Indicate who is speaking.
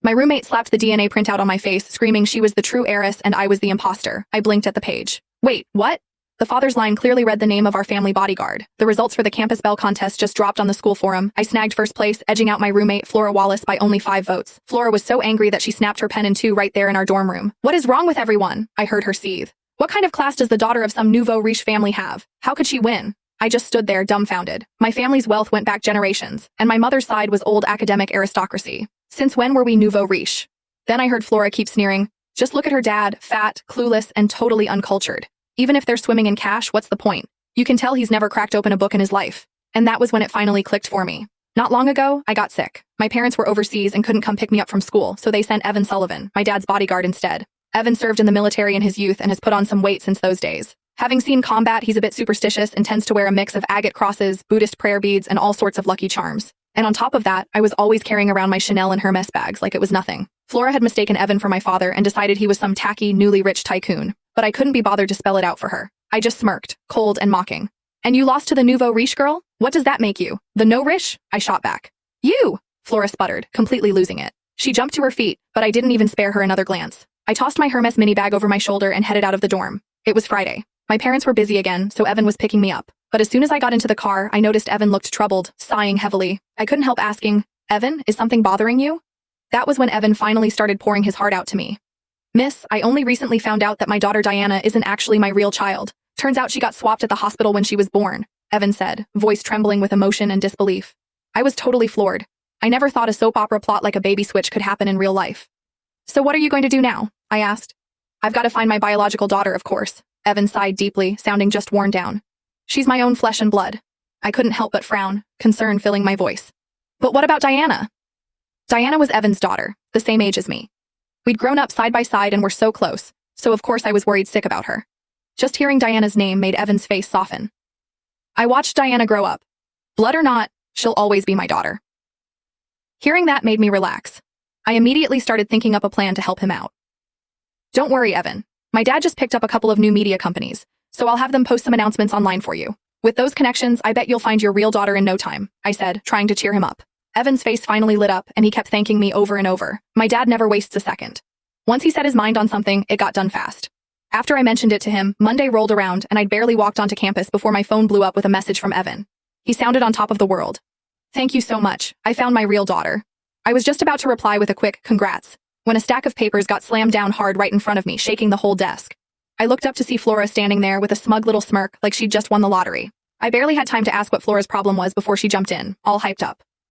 Speaker 1: My roommate slapped the DNA printout on my face, screaming she was the true heiress and I was the imposter. I blinked at the page. Wait, what? The father's line clearly read the name of our family bodyguard. The results for the campus bell contest just dropped on the school forum. I snagged first place, edging out my roommate, Flora Wallace, by only 5 votes. Flora was so angry that she snapped her pen in two right there in our dorm room. What is wrong with everyone? I heard her seethe. What kind of class does the daughter of some nouveau riche family have? How could she win? I just stood there, dumbfounded. My family's wealth went back generations, and my mother's side was old academic aristocracy. Since when were we nouveau riche? Then I heard Flora keep sneering. Just look at her dad, fat, clueless, and totally uncultured. Even if they're swimming in cash, what's the point? You can tell he's never cracked open a book in his life. And that was when it finally clicked for me. Not long ago, I got sick. My parents were overseas and couldn't come pick me up from school, so they sent Evan Sullivan, my dad's bodyguard, instead. Evan served in the military in his youth and has put on some weight since those days. Having seen combat, he's a bit superstitious and tends to wear a mix of agate crosses, Buddhist prayer beads, and all sorts of lucky charms. And on top of that, I was always carrying around my Chanel and Hermes bags like it was nothing. Flora had mistaken Evan for my father and decided he was some tacky, newly rich tycoon. But I couldn't be bothered to spell it out for her. I just smirked, cold and mocking. And you lost to the nouveau riche girl? What does that make you? The no riche? I shot back. You! Flora sputtered, completely losing it. She jumped to her feet, but I didn't even spare her another glance. I tossed my Hermes mini bag over my shoulder and headed out of the dorm. It was Friday. My parents were busy again, so Evan was picking me up. But as soon as I got into the car, I noticed Evan looked troubled, sighing heavily. I couldn't help asking, Evan, is something bothering you? That was when Evan finally started pouring his heart out to me. Miss, I only recently found out that my daughter Diana isn't actually my real child. Turns out she got swapped at the hospital when she was born, Evan said, voice trembling with emotion and disbelief. I was totally floored. I never thought a soap opera plot like a baby switch could happen in real life. So what are you going to do now? I asked. I've got to find my biological daughter, of course. Evan sighed deeply, sounding just worn down. She's my own flesh and blood. I couldn't help but frown, concern filling my voice. But what about Diana? Diana was Evan's daughter, the same age as me. We'd grown up side by side and were so close, so of course I was worried sick about her. Just hearing Diana's name made Evan's face soften. I watched Diana grow up. Blood or not, she'll always be my daughter. Hearing that made me relax. I immediately started thinking up a plan to help him out. Don't worry, Evan. My dad just picked up a couple of new media companies, so I'll have them post some announcements online for you. With those connections, I bet you'll find your real daughter in no time, I said, trying to cheer him up. Evan's face finally lit up, and he kept thanking me over and over. My dad never wastes a second. Once he set his mind on something, it got done fast. After I mentioned it to him, Monday rolled around, and I'd barely walked onto campus before my phone blew up with a message from Evan. He sounded on top of the world. Thank you so much. I found my real daughter. I was just about to reply with a quick congrats when a stack of papers got slammed down hard right in front of me, shaking the whole desk. I looked up to see Flora standing there with a smug little smirk like she'd just won the lottery. I barely had time to ask what Flora's problem was before she jumped in, all hyped up.